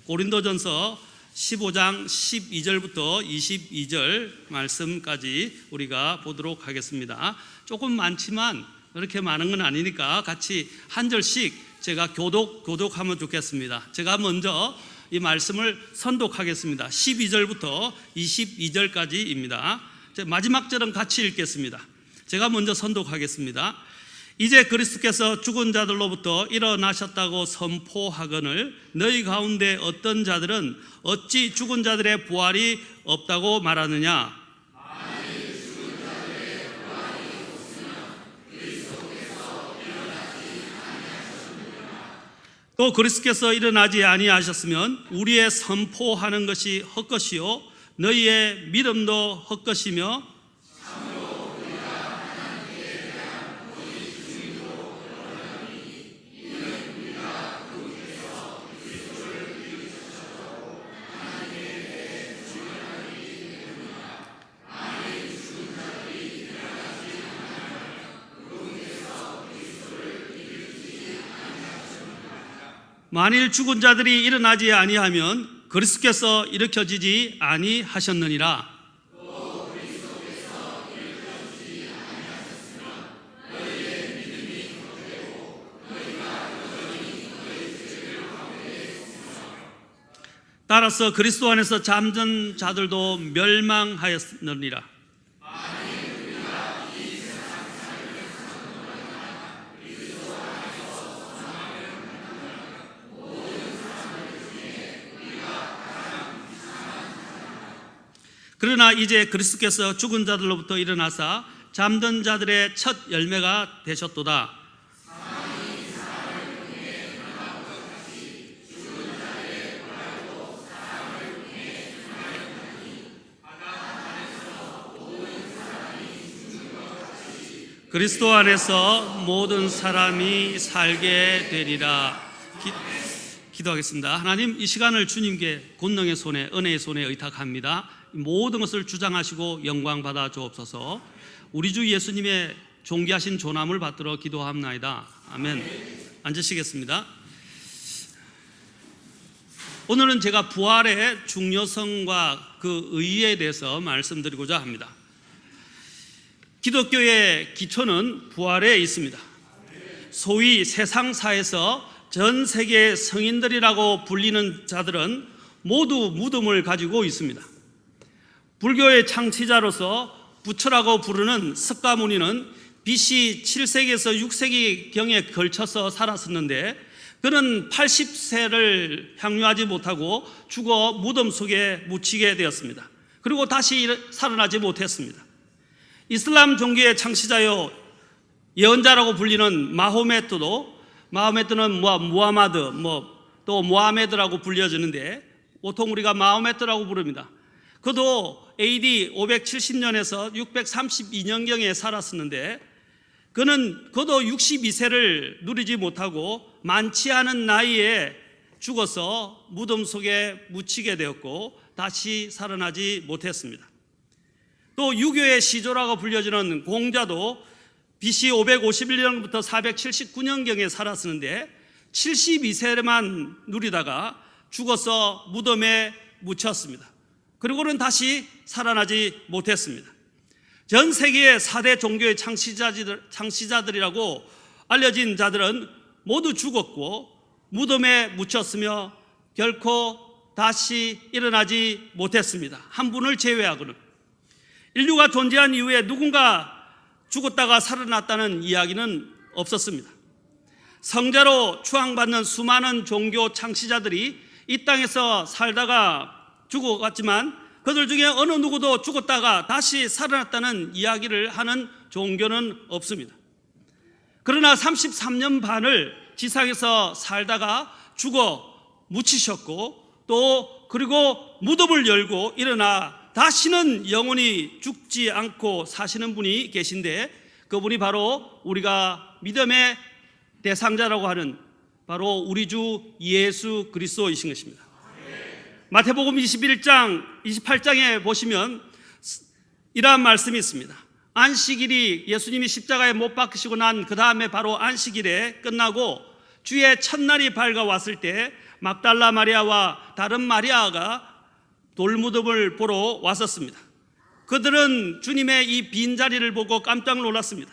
고린도전서 15장 12절부터 22절 말씀까지 우리가 보도록 하겠습니다. 조금 많지만 그렇게 많은 건 아니니까 같이 한 절씩 제가 교독하면 좋겠습니다. 제가 먼저 이 말씀을 선독하겠습니다. 12절부터 22절까지입니다. 마지막 절은 같이 읽겠습니다. 제가 먼저 선독하겠습니다. 이제 그리스도께서 죽은 자들로부터 일어나셨다고 선포하거늘 너희 가운데 어떤 자들은 어찌 죽은 자들의 부활이 없다고 말하느냐? 또 그리스도께서 일어나지 아니하셨으면 우리의 선포하는 것이 헛것이요 너희의 믿음도 헛것이며 만일 죽은 자들이 일어나지 아니하면 그리스도께서 일으켜지지 아니하셨느니라. 따라서 그리스도 안에서 잠든 자들도 멸망하였느니라. 그러나 이제 그리스도께서 죽은 자들로부터 일어나사 잠든 자들의 첫 열매가 되셨도다. 그리스도 안에서 모든 사람이 살게 되리라. 기도하겠습니다. 하나님, 이 시간을 주님께 권능의 손에, 은혜의 손에 의탁합니다. 모든 것을 주장하시고 영광 받아 주옵소서. 우리 주 예수님의 존귀하신 존함을 받들어 기도합나이다. 아멘. 앉으시겠습니다. 오늘은 제가 부활의 중요성과 그 의의에 대해서 말씀드리고자 합니다. 기독교의 기초는 부활에 있습니다. 소위 세상사에서 전 세계의 성인들이라고 불리는 자들은 모두 무덤을 가지고 있습니다. 불교의 창시자로서 부처라고 부르는 석가모니는 BC 7세기에서 6세기경에 걸쳐서 살았었는데 그는 80세를 향유하지 못하고 죽어 무덤 속에 묻히게 되었습니다. 그리고 다시 살아나지 못했습니다. 이슬람 종교의 창시자요 예언자라고 불리는 마호메트는 무하마드 또 모하메드라고 불려지는데 보통 우리가 마호메트라고 부릅니다. 그도 AD 570년에서 632년경에 살았었는데 그도 62세를 누리지 못하고 많지 않은 나이에 죽어서 무덤 속에 묻히게 되었고 다시 살아나지 못했습니다. 또 유교의 시조라고 불려지는 공자도 BC 551년부터 479년경에 살았었는데 72세만 누리다가 죽어서 무덤에 묻혔습니다. 그리고는 다시 살아나지 못했습니다. 전 세계의 4대 종교의 창시자들이라고 알려진 자들은 모두 죽었고 무덤에 묻혔으며 결코 다시 일어나지 못했습니다. 한 분을 제외하고는. 인류가 존재한 이후에 누군가 죽었다가 살아났다는 이야기는 없었습니다. 성자로 추앙받는 수많은 종교 창시자들이 이 땅에서 살다가 죽어갔지만 그들 중에 어느 누구도 죽었다가 다시 살아났다는 이야기를 하는 종교는 없습니다. 그러나 33년 반을 지상에서 살다가 죽어 묻히셨고 또 그리고 무덤을 열고 일어나 다시는 영원히 죽지 않고 사시는 분이 계신데 그분이 바로 우리가 믿음의 대상자라고 하는 바로 우리 주 예수 그리스도이신 것입니다. 마태복음 21장 28장에 보시면 이러한 말씀이 있습니다. 안식일이 예수님이 십자가에 못 박히시고 난 그 다음에 바로 안식일에 끝나고 주의 첫날이 밝아왔을 때 막달라 마리아와 다른 마리아가 돌무덤을 보러 왔었습니다. 그들은 주님의 이 빈자리를 보고 깜짝 놀랐습니다.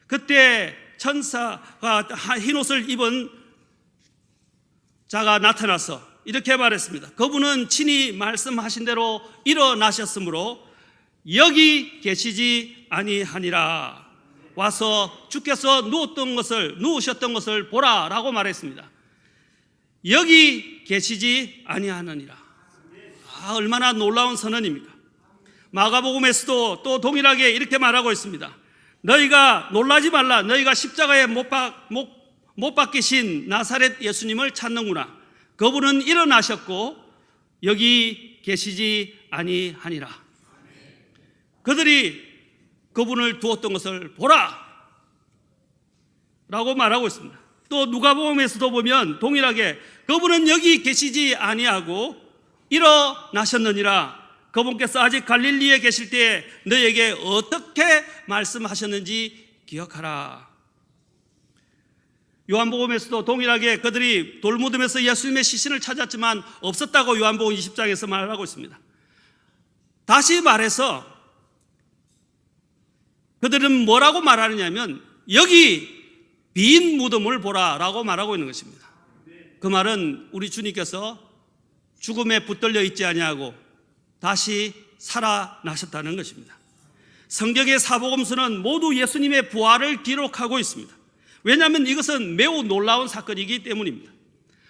그때 천사가 흰옷을 입은 자가 나타나서 이렇게 말했습니다. 그분은 친히 말씀하신 대로 일어나셨으므로 여기 계시지 아니하니라. 와서 주께서 누우셨던 것을 보라라고 말했습니다. 여기 계시지 아니하느니라. 얼마나 놀라운 선언입니까? 마가복음에서도 또 동일하게 이렇게 말하고 있습니다. 너희가 놀라지 말라. 너희가 십자가에 못 박히신 나사렛 예수님을 찾는구나. 그분은 일어나셨고 여기 계시지 아니하니라. 그들이 그분을 두었던 것을 보라 라고 말하고 있습니다. 또 누가복음에서도 보면 동일하게 그분은 여기 계시지 아니하고 일어나셨느니라. 그분께서 아직 갈릴리에 계실 때 너에게 어떻게 말씀하셨는지 기억하라. 요한복음에서도 동일하게 그들이 돌무덤에서 예수님의 시신을 찾았지만 없었다고 요한복음 20장에서 말하고 있습니다. 다시 말해서 그들은 뭐라고 말하느냐면 여기 빈 무덤을 보라라고 말하고 있는 것입니다. 그 말은 우리 주님께서 죽음에 붙들려 있지 아니하고 다시 살아나셨다는 것입니다. 성경의 사복음서는 모두 예수님의 부활을 기록하고 있습니다. 왜냐하면 이것은 매우 놀라운 사건이기 때문입니다.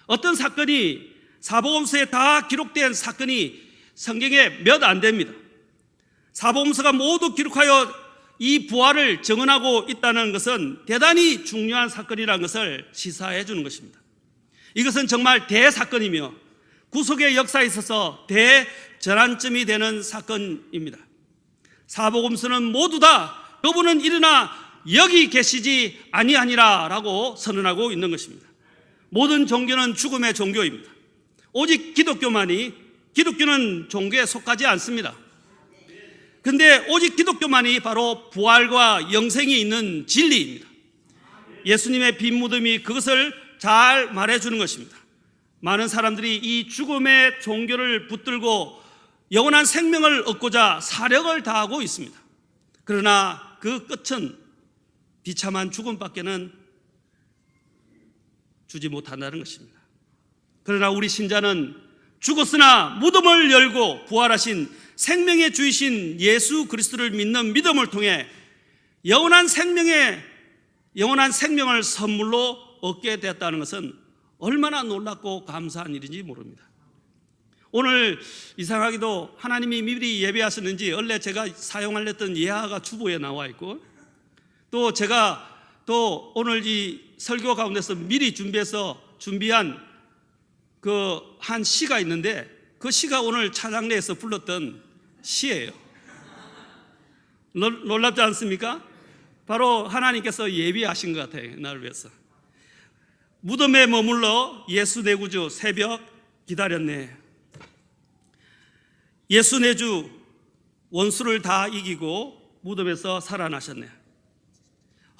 어떤 사건이 사복음서에 다 기록된 사건이 성경에 몇 안 됩니다. 사복음서가 모두 기록하여 이 부활을 증언하고 있다는 것은 대단히 중요한 사건이라는 것을 시사해 주는 것입니다. 이것은 정말 대사건이며 구속의 역사에 있어서 대전환점이 되는 사건입니다. 사복음서는 모두 다 그분은 일어나 여기 계시지 아니하니라 라고 선언하고 있는 것입니다. 모든 종교는 죽음의 종교입니다. 오직 기독교는 종교에 속하지 않습니다. 근데 오직 기독교만이 바로 부활과 영생이 있는 진리입니다. 예수님의 빈 무덤이 그것을 잘 말해주는 것입니다. 많은 사람들이 이 죽음의 종교를 붙들고 영원한 생명을 얻고자 사력을 다하고 있습니다. 그러나 그 끝은 비참한 죽음밖에는 주지 못한다는 것입니다. 그러나 우리 신자는 죽었으나 무덤을 열고 부활하신 생명의 주이신 예수 그리스도를 믿는 믿음을 통해 영원한 생명을 선물로 얻게 되었다는 것은 얼마나 놀랍고 감사한 일인지 모릅니다. 오늘 이상하게도 하나님이 미리 예배하셨는지 원래 제가 사용하려던 예화가 주보에 나와 있고 또 제가 또 오늘 이 설교 가운데서 미리 준비한 그 한 시가 있는데 그 시가 오늘 찬양대에서 불렀던 시예요. 놀랍지 않습니까? 바로 하나님께서 예비하신 것 같아요. 나를 위해서. 무덤에 머물러 예수 내 구주 새벽 기다렸네. 예수 내 주 원수를 다 이기고 무덤에서 살아나셨네.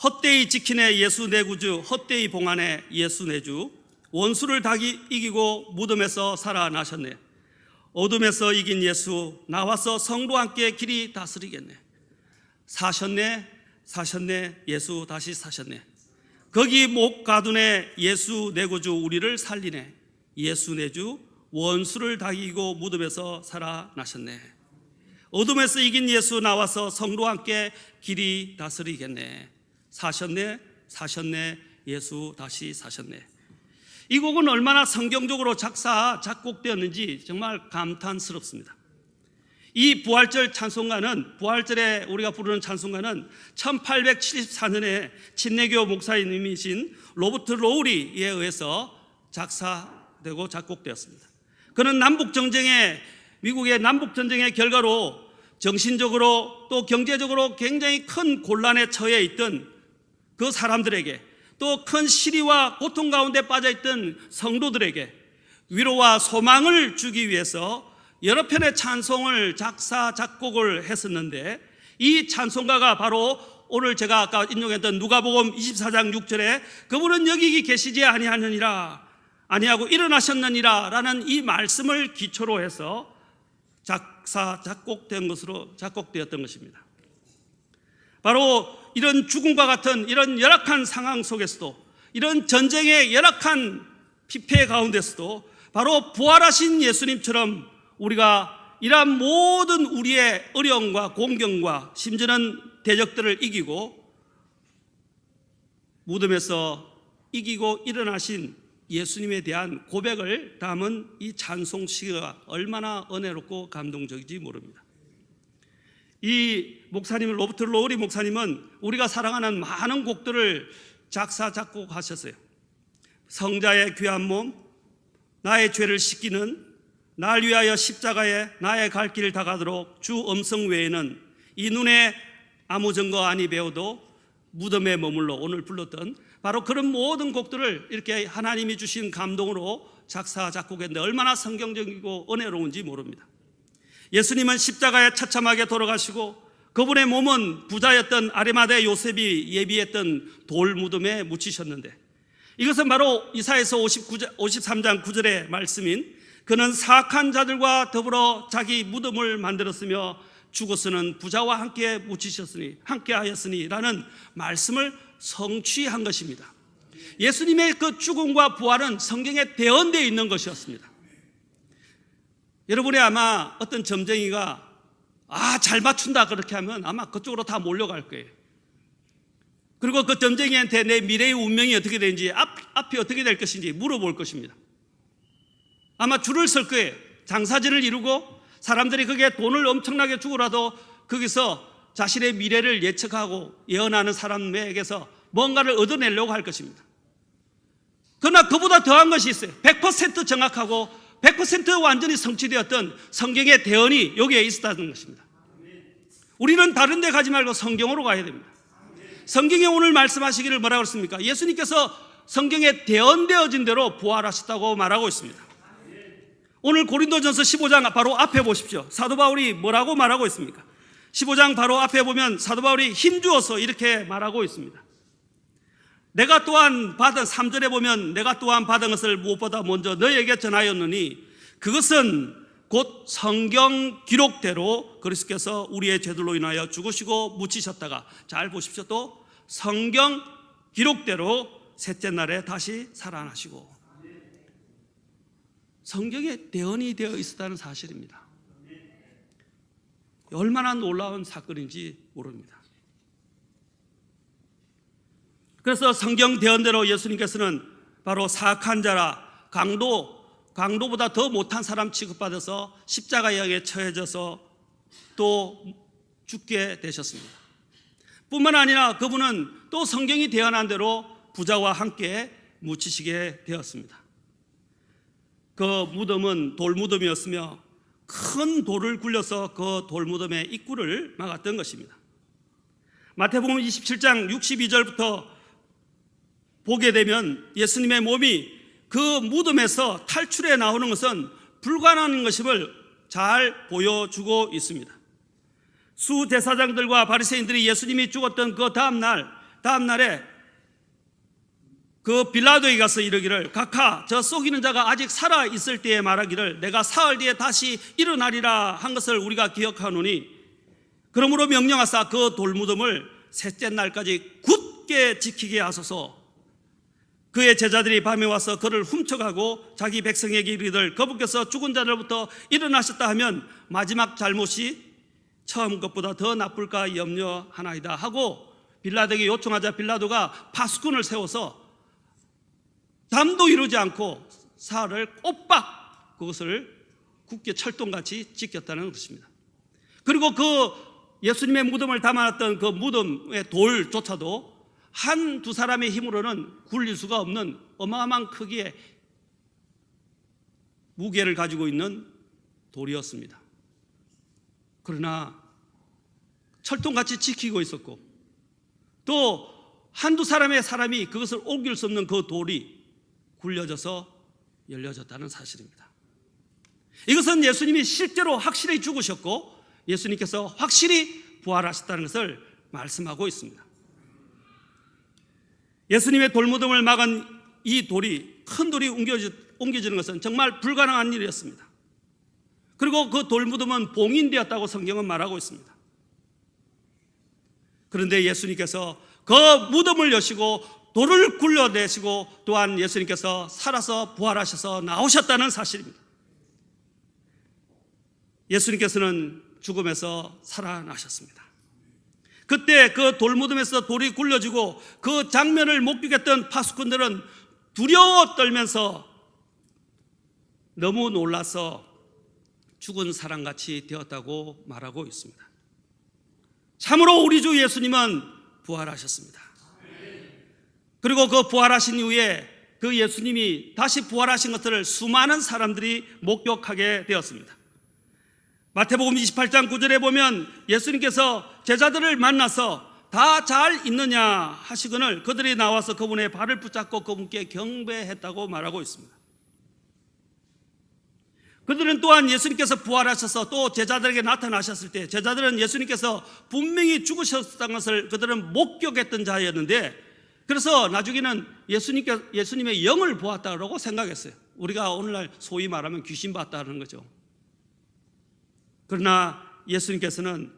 헛되이 지키네 예수 내 구주 헛되이 봉하네 예수 내 주 원수를 다 이기고 무덤에서 살아나셨네. 어둠에서 이긴 예수 나와서 성도와 함께 길이 다스리겠네. 사셨네 예수 다시 사셨네. 거기 못 가두네 예수 내 구주 우리를 살리네. 예수 내 주 원수를 다 이기고 무덤에서 살아나셨네. 어둠에서 이긴 예수 나와서 성도와 함께 길이 다스리겠네. 사셨네 예수 다시 사셨네. 이 곡은 얼마나 성경적으로 작곡되었는지 정말 감탄스럽습니다. 이 부활절 찬송가는 부활절에 우리가 부르는 찬송가는 1874년에 침례교 목사님이신 로버트 로우리에 의해서 작사되고 작곡되었습니다. 그는 미국의 남북전쟁의 결과로 정신적으로 또 경제적으로 굉장히 큰 곤란에 처해 있던 그 사람들에게 또 큰 시리와 고통 가운데 빠져있던 성도들에게 위로와 소망을 주기 위해서 여러 편의 찬송을 작곡을 했었는데 이 찬송가가 바로 오늘 제가 아까 인용했던 누가복음 24장 6절에 그분은 여기 계시지 아니하느니라 아니하고 일어나셨느니라 라는 이 말씀을 기초로 해서 작곡되었던 것입니다. 바로 이런 죽음과 같은 이런 열악한 상황 속에서도, 이런 전쟁의 열악한 피폐 가운데서도 바로 부활하신 예수님처럼 우리가 이러한 모든 우리의 어려움과 공경과 심지어는 대적들을 이기고 무덤에서 이기고 일어나신 예수님에 대한 고백을 담은 이 찬송 시가 얼마나 은혜롭고 감동적인지 모릅니다. 이 목사님은, 로버트 로우리 목사님은 우리가 사랑하는 많은 곡들을 작사 작곡하셨어요. 성자의 귀한 몸, 나의 죄를 씻기는, 날 위하여 십자가에 나의 갈 길 다가도록 주 음성 외에는, 이 눈에 아무 증거 아니 배워도 무덤에 머물러, 오늘 불렀던 바로 그런 모든 곡들을 이렇게 하나님이 주신 감동으로 작사 작곡했는데 얼마나 성경적이고 은혜로운지 모릅니다. 예수님은 십자가에 처참하게 돌아가시고 그분의 몸은 부자였던 아리마대 요셉이 예비했던 돌 무덤에 묻히셨는데, 이것은 바로 이사야서 53장 9절의 말씀인 그는 사악한 자들과 더불어 자기 무덤을 만들었으며 죽었으는 부자와 함께 묻히셨으니 함께하였으니 라는 말씀을 성취한 것입니다. 예수님의 그 죽음과 부활은 성경에 대언되어 있는 것이었습니다. 여러분이 아마 어떤 점쟁이가 잘 맞춘다 그렇게 하면 아마 그쪽으로 다 몰려갈 거예요. 그리고 그 점쟁이한테 내 미래의 운명이 어떻게 되는지, 앞이 어떻게 될 것인지 물어볼 것입니다. 아마 줄을 설 거예요. 장사진을 이루고 사람들이 거기에 돈을 엄청나게 주고라도 거기서 자신의 미래를 예측하고 예언하는 사람에게서 뭔가를 얻어내려고 할 것입니다. 그러나 그보다 더한 것이 있어요. 100% 정확하고 100% 완전히 성취되었던 성경의 대언이 여기에 있었다는 것입니다. 우리는 다른 데 가지 말고 성경으로 가야 됩니다. 성경에 오늘 말씀하시기를 뭐라고 그랬습니까? 예수님께서 성경에 대언되어진 대로 부활하셨다고 말하고 있습니다. 오늘 고린도전서 15장 바로 앞에 보십시오. 사도 바울이 뭐라고 말하고 있습니까? 15장 바로 앞에 보면 사도 바울이 힘주어서 이렇게 말하고 있습니다. 내가 또한 받은, 3절에 보면 내가 또한 받은 것을 무엇보다 먼저 너희에게 전하였느니 그것은 곧 성경 기록대로 그리스도께서 우리의 죄들로 인하여 죽으시고 묻히셨다가, 잘 보십시오, 또 성경 기록대로 셋째 날에 다시 살아나시고, 성경에 대언이 되어 있었다는 사실입니다. 얼마나 놀라운 사건인지 모릅니다. 그래서 성경 대언대로 예수님께서는 바로 사악한 자라, 강도보다 더 못한 사람 취급받아서 십자가에 처해져서 또 죽게 되셨습니다. 뿐만 아니라 그분은 또 성경이 대언한 대로 부자와 함께 묻히시게 되었습니다. 그 무덤은 돌무덤이었으며 큰 돌을 굴려서 그 돌무덤의 입구를 막았던 것입니다. 마태복음 27장 62절부터 보게 되면 예수님의 몸이 그 무덤에서 탈출해 나오는 것은 불가능한 것임을 잘 보여주고 있습니다. 수제사장들과 바리새인들이 예수님이 죽었던 그 다음날에 그 빌라도에 가서 이르기를, 각하 저 속이는 자가 아직 살아 있을 때에 말하기를 내가 사흘 뒤에 다시 일어나리라 한 것을 우리가 기억하노니, 그러므로 명령하사 그 돌무덤을 셋째 날까지 굳게 지키게 하소서. 그의 제자들이 밤에 와서 그를 훔쳐가고 자기 백성에게 이르기를 그분께서 죽은 자들부터 일어나셨다 하면 마지막 잘못이 처음 것보다 더 나쁠까 염려하나이다 하고 빌라도에게 요청하자 빌라도가 파수꾼을 세워서 잠도 이루지 않고 사흘을 꼬박 그것을 굳게 철동같이 지켰다는 것입니다. 그리고 그 예수님의 무덤을 담아놨던 그 무덤의 돌조차도 한두 사람의 힘으로는 굴릴 수가 없는 어마어마한 크기의 무게를 가지고 있는 돌이었습니다. 그러나 철통같이 지키고 있었고, 또 한두 사람이 그것을 옮길 수 없는 그 돌이 굴려져서 열려졌다는 사실입니다. 이것은 예수님이 실제로 확실히 죽으셨고 예수님께서 확실히 부활하셨다는 것을 말씀하고 있습니다. 예수님의 돌무덤을 막은 이 돌이 큰 돌이 옮겨지는 것은 정말 불가능한 일이었습니다. 그리고 그 돌무덤은 봉인되었다고 성경은 말하고 있습니다. 그런데 예수님께서 그 무덤을 여시고 돌을 굴려내시고 또한 예수님께서 살아서 부활하셔서 나오셨다는 사실입니다. 예수님께서는 죽음에서 살아나셨습니다. 그때 그 돌무덤에서 돌이 굴려지고 그 장면을 목격했던 파수꾼들은 두려워 떨면서 너무 놀라서 죽은 사람같이 되었다고 말하고 있습니다. 참으로 우리 주 예수님은 부활하셨습니다. 그리고 그 부활하신 이후에 그 예수님이 다시 부활하신 것들을 수많은 사람들이 목격하게 되었습니다. 마태복음 28장 9절에 보면 예수님께서 제자들을 만나서 다 잘 있느냐 하시거늘 그들이 나와서 그분의 발을 붙잡고 그분께 경배했다고 말하고 있습니다. 그들은 또한 예수님께서 부활하셔서 또 제자들에게 나타나셨을 때 제자들은 예수님께서 분명히 죽으셨다는 것을 그들은 목격했던 자였는데, 그래서 나중에는 예수님의 영을 보았다고 생각했어요. 우리가 오늘날 소위 말하면 귀신 봤다는 거죠. 그러나 예수님께서는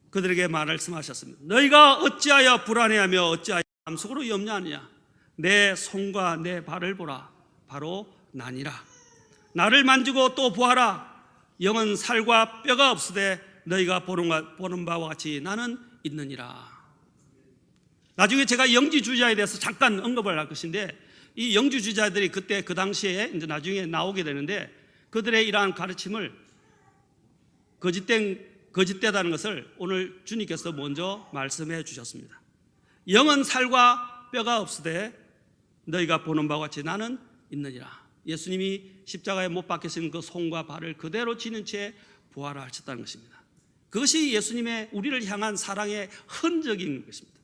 그들에게 말씀하셨습니다. 너희가 어찌하여 불안해하며 어찌하여 마음속으로 염려하느냐. 내 손과 내 발을 보라. 바로 나니라. 나를 만지고 또 보아라. 영은 살과 뼈가 없으되 너희가 보는 바와 같이 나는 있느니라. 나중에 제가 영지주의자에 대해서 잠깐 언급을 할 것인데, 이 영지주의자들이 그때 그 당시에 이제 나중에 나오게 되는데, 그들의 이러한 가르침을 거짓되다는 것을 오늘 주님께서 먼저 말씀해 주셨습니다. 영은 살과 뼈가 없으되 너희가 보는 바와 같이 나는 있느니라. 예수님이 십자가에 못 박히신 그 손과 발을 그대로 지닌 채 부활하셨다는 것입니다. 그것이 예수님의 우리를 향한 사랑의 흔적인 것입니다.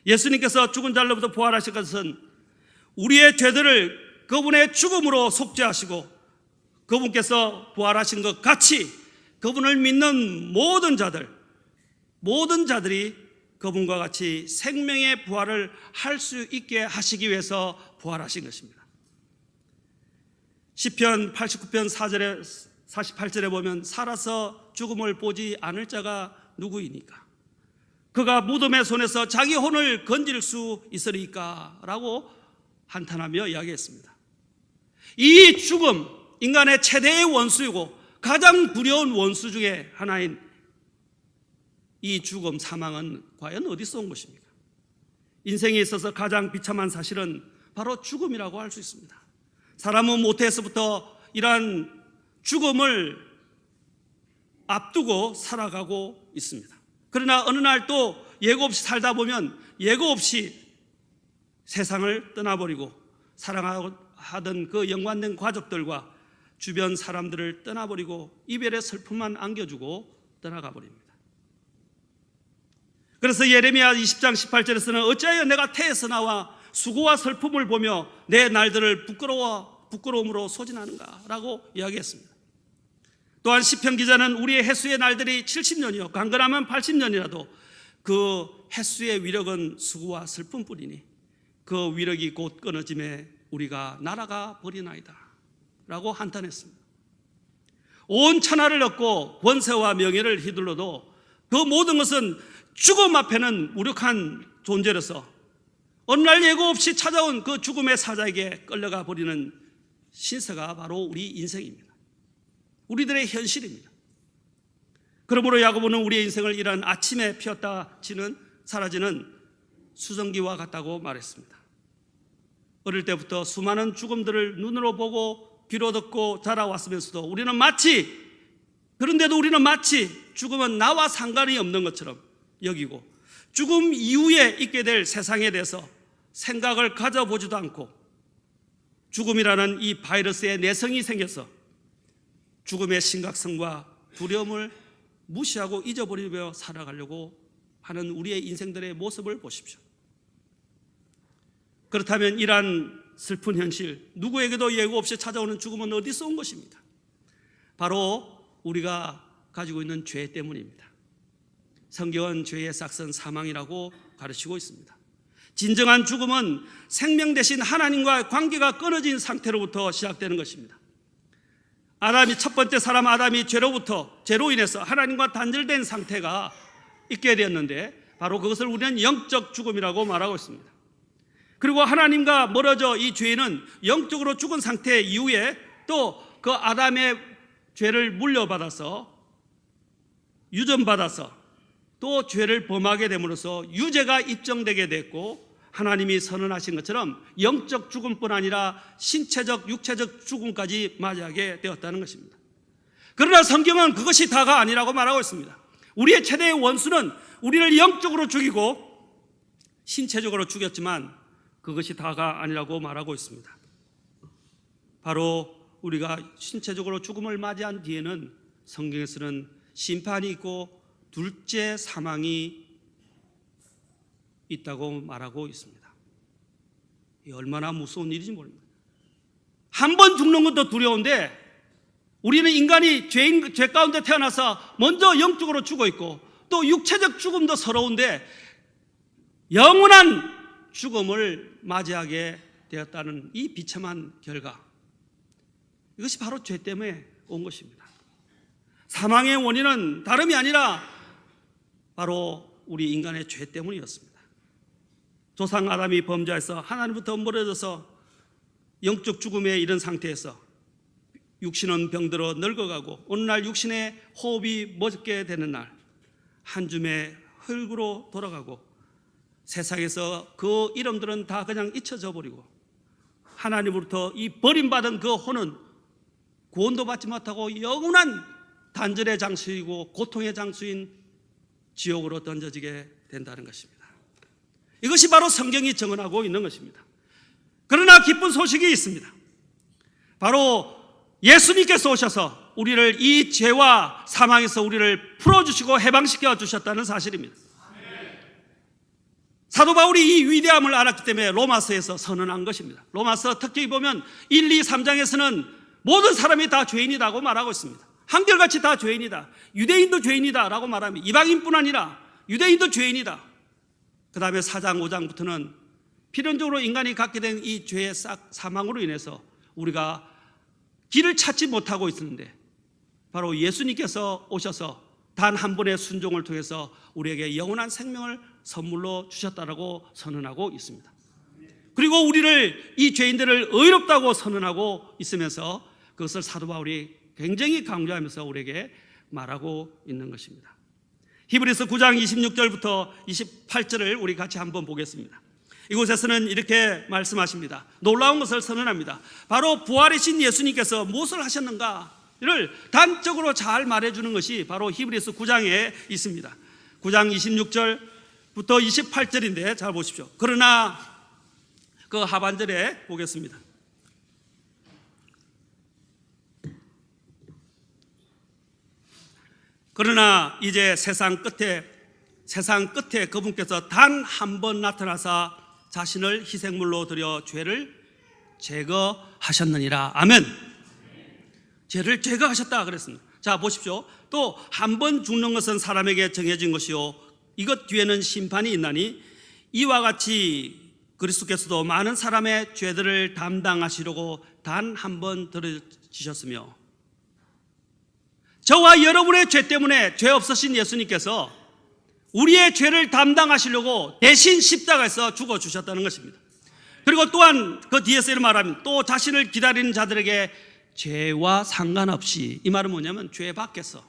예수님께서 죽은 자로부터 부활하신 것은 우리의 죄들을 그분의 죽음으로 속죄하시고 그분께서 부활하신 것 같이 그분을 믿는 모든 자들이 그분과 같이 생명의 부활을 할 수 있게 하시기 위해서 부활하신 것입니다. 시편 89편 4절에 48절에 보면 살아서 죽음을 보지 않을 자가 누구이니까 그가 무덤의 손에서 자기 혼을 건질 수 있으리까 라고 한탄하며 이야기했습니다. 이 죽음, 인간의 최대의 원수이고 가장 두려운 원수 중에 하나인 이 죽음, 사망은 과연 어디서 온 것입니까? 인생에 있어서 가장 비참한 사실은 바로 죽음이라고 할 수 있습니다. 사람은 모태에서부터 이러한 죽음을 앞두고 살아가고 있습니다. 그러나 어느 날 또 예고 없이 살다 보면 예고 없이 세상을 떠나버리고 사랑하던 그 연관된 가족들과 주변 사람들을 떠나버리고 이별의 슬픔만 안겨주고 떠나가 버립니다. 그래서 예레미야 20장 18절에서는 어찌하여 내가 태에서 나와 수고와 슬픔을 보며 내 날들을 부끄러움으로 소진하는가 라고 이야기했습니다. 또한 시편 기자는 우리의 햇수의 날들이 70년이요 강건하면 80년이라도 그 햇수의 위력은 수고와 슬픔뿐이니 그 위력이 곧 끊어짐에 우리가 날아가 버리나이다 라고 한탄했습니다. 온 천하를 얻고 권세와 명예를 휘둘러도 그 모든 것은 죽음 앞에는 무력한 존재로서 어느 날 예고 없이 찾아온 그 죽음의 사자에게 끌려가 버리는 신세가 바로 우리 인생입니다. 우리들의 현실입니다. 그러므로 야고보는 우리의 인생을 이런 아침에 피었다 사라지는 수증기와 같다고 말했습니다. 어릴 때부터 수많은 죽음들을 눈으로 보고 귀로 듣고 자라왔으면서도 그런데도 우리는 마치 죽음은 나와 상관이 없는 것처럼 여기고 죽음 이후에 있게 될 세상에 대해서 생각을 가져보지도 않고 죽음이라는 이 바이러스의 내성이 생겨서 죽음의 심각성과 두려움을 무시하고 잊어버리며 살아가려고 하는 우리의 인생들의 모습을 보십시오. 그렇다면 이러한 슬픈 현실, 누구에게도 예고 없이 찾아오는 죽음은 어디서 온 것입니까? 바로 우리가 가지고 있는 죄 때문입니다. 성경은 죄의 싹은 사망이라고 가르치고 있습니다. 진정한 죽음은 생명 대신 하나님과 관계가 끊어진 상태로부터 시작되는 것입니다. 첫 번째 사람 아담이 죄로 인해서 하나님과 단절된 상태가 있게 되었는데, 바로 그것을 우리는 영적 죽음이라고 말하고 있습니다. 그리고 하나님과 멀어져 이 죄인은 영적으로 죽은 상태 이후에 또 그 아담의 죄를 물려받아서 유전받아서 또 죄를 범하게 됨으로써 유죄가 입증되게 됐고, 하나님이 선언하신 것처럼 영적 죽음뿐 아니라 신체적 육체적 죽음까지 맞이하게 되었다는 것입니다. 그러나 성경은 그것이 다가 아니라고 말하고 있습니다. 우리의 최대의 원수는 우리를 영적으로 죽이고 신체적으로 죽였지만 그것이 다가 아니라고 말하고 있습니다. 바로 우리가 신체적으로 죽음을 맞이한 뒤에는 성경에서는 심판이 있고 둘째 사망이 있다고 말하고 있습니다. 이 얼마나 무서운 일인지 모릅니다. 한 번 죽는 것도 두려운데 우리는 인간이 죄 가운데 태어나서 먼저 영적으로 죽어 있고 또 육체적 죽음도 서러운데 영원한 죽음을 맞이하게 되었다는 이 비참한 결과, 이것이 바로 죄 때문에 온 것입니다. 사망의 원인은 다름이 아니라 바로 우리 인간의 죄 때문이었습니다. 조상 아담이 범죄해서 하나님부터 멀어져서 영적 죽음에 이른 상태에서 육신은 병들어 늙어가고 어느 날 육신의 호흡이 멎게 되는 날, 한 줌의 흙으로 돌아가고 세상에서 그 이름들은 다 그냥 잊혀져 버리고 하나님으로부터 이 버림받은 그 혼은 구원도 받지 못하고 영원한 단절의 장수이고 고통의 장수인 지옥으로 던져지게 된다는 것입니다. 이것이 바로 성경이 증언하고 있는 것입니다. 그러나 기쁜 소식이 있습니다. 바로 예수님께서 오셔서 우리를 이 죄와 사망에서 우리를 풀어주시고 해방시켜 주셨다는 사실입니다. 사도 바울이 이 위대함을 알았기 때문에 로마서에서 선언한 것입니다. 로마서 특히 보면 1, 2, 3장에서는 모든 사람이 다 죄인이라고 말하고 있습니다. 한결같이 다 죄인이다. 유대인도 죄인이다 라고 말합니다. 이방인뿐 아니라 유대인도 죄인이다. 그 다음에 4장, 5장부터는 필연적으로 인간이 갖게 된 이 죄의 사망으로 인해서 우리가 길을 찾지 못하고 있었는데 바로 예수님께서 오셔서 단 한 번의 순종을 통해서 우리에게 영원한 생명을 선물로 주셨다라고 선언하고 있습니다. 그리고 우리를 이 죄인들을 의롭다고 선언하고 있으면서 그것을 사도 바울이 굉장히 강조하면서 우리에게 말하고 있는 것입니다. 히브리서 9장 26절부터 28절을 우리 같이 한번 보겠습니다. 이곳에서는 이렇게 말씀하십니다. 놀라운 것을 선언합니다. 바로 부활이신 예수님께서 무엇을 하셨는가를 단적으로 잘 말해주는 것이 바로 히브리서 9장에 있습니다. 9장 26절부터 28절인데 잘 보십시오. 그러나 그 하반절에 보겠습니다. 그러나 이제 세상 끝에 그분께서 단 한 번 나타나사 자신을 희생물로 드려 죄를 제거하셨느니라. 아멘. 죄를 제거하셨다 그랬습니다. 자 보십시오. 또 한 번 죽는 것은 사람에게 정해진 것이요 이것 뒤에는 심판이 있나니 이와 같이 그리스도께서도 많은 사람의 죄들을 담당하시려고 단 한 번 들어지셨으며, 저와 여러분의 죄 때문에 죄 없으신 예수님께서 우리의 죄를 담당하시려고 대신 십자가에서 죽어주셨다는 것입니다. 그리고 또한 그 뒤에서 이런 말하면 또 자신을 기다리는 자들에게 죄와 상관없이, 이 말은 뭐냐면 죄 밖에서,